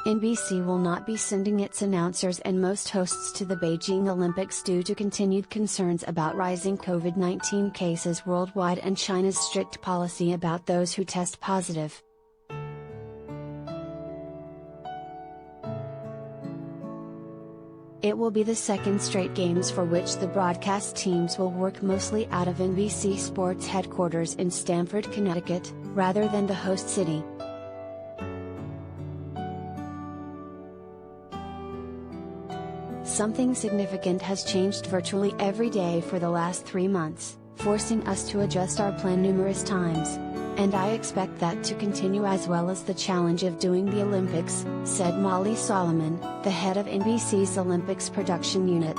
NBC will not be sending its announcers and most hosts to the Beijing Olympics due to continued concerns about rising COVID-19 cases worldwide and China's strict policy about those who test positive. It will be the second straight games for which the broadcast teams will work mostly out of NBC Sports headquarters in Stamford, Connecticut, rather than the host city. Something significant has changed virtually every day for the last 3 months, forcing us to adjust our plan numerous times. And I expect that to continue, as well as the challenge of doing the Olympics, said Molly Solomon, the head of NBC's Olympics production unit.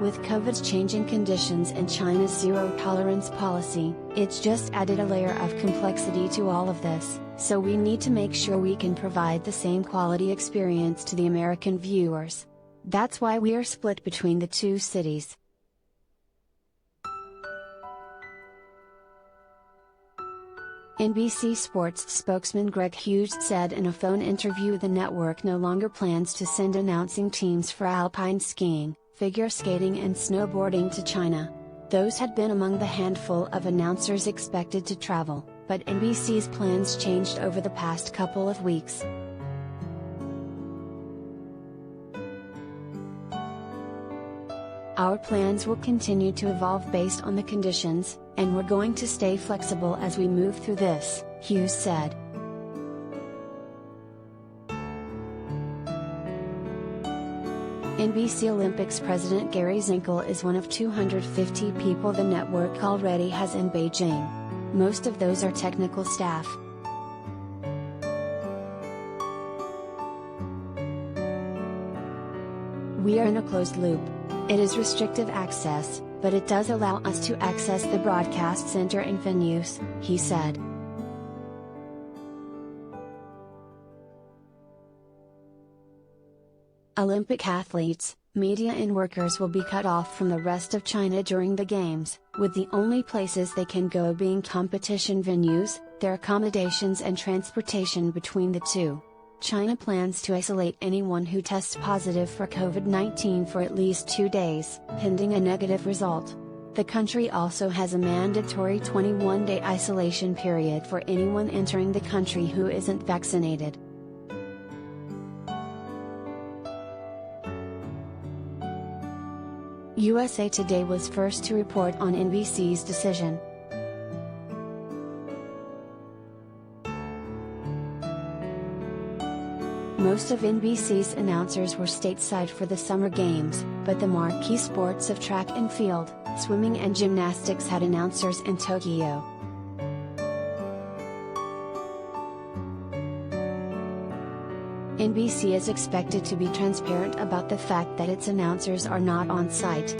With COVID's changing conditions and China's zero-tolerance policy, it's just added a layer of complexity to all of this, so we need to make sure we can provide the same quality experience to the American viewers. That's why we are split between the two cities. NBC Sports spokesman Greg Hughes said in a phone interview the network no longer plans to send announcing teams for alpine skiing, figure skating and snowboarding to China. Those had been among the handful of announcers expected to travel, but NBC's plans changed over the past couple of weeks. Our plans will continue to evolve based on the conditions, and we're going to stay flexible as we move through this, Hughes said. NBC Olympics President Gary Zinkel is one of 250 people the network already has in Beijing. Most of those are technical staff. We are in a closed loop. It is restrictive access, but it does allow us to access the broadcast center and venues, he said. Olympic athletes, media and workers will be cut off from the rest of China during the Games, with the only places they can go being competition venues, their accommodations and transportation between the two. China plans to isolate anyone who tests positive for COVID-19 for at least 2 days, pending a negative result. The country also has a mandatory 21-day isolation period for anyone entering the country who isn't vaccinated. USA Today was first to report on NBC's decision. Most of NBC's announcers were stateside for the Summer Games, but the marquee sports of track and field, swimming and gymnastics had announcers in Tokyo. NBC is expected to be transparent about the fact that its announcers are not on site.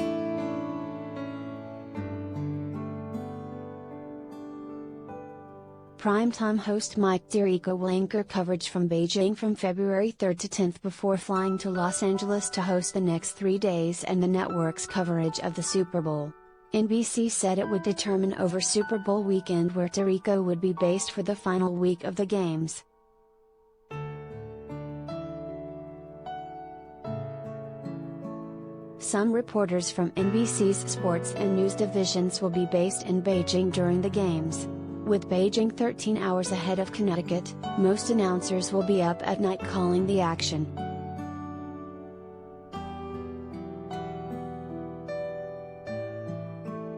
Primetime host Mike Tirico will anchor coverage from Beijing from February 3 to 10 before flying to Los Angeles to host the next 3 days and the network's coverage of the Super Bowl. NBC said it would determine over Super Bowl weekend where Tirico would be based for the final week of the Games. Some reporters from NBC's sports and news divisions will be based in Beijing during the Games. With Beijing 13 hours ahead of Connecticut, most announcers will be up at night calling the action.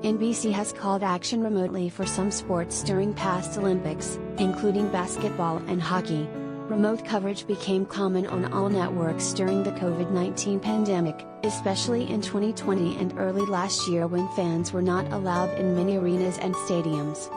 NBC has called action remotely for some sports during past Olympics, including basketball and hockey. Remote coverage became common on all networks during the COVID-19 pandemic, especially in 2020 and early last year when fans were not allowed in many arenas and stadiums.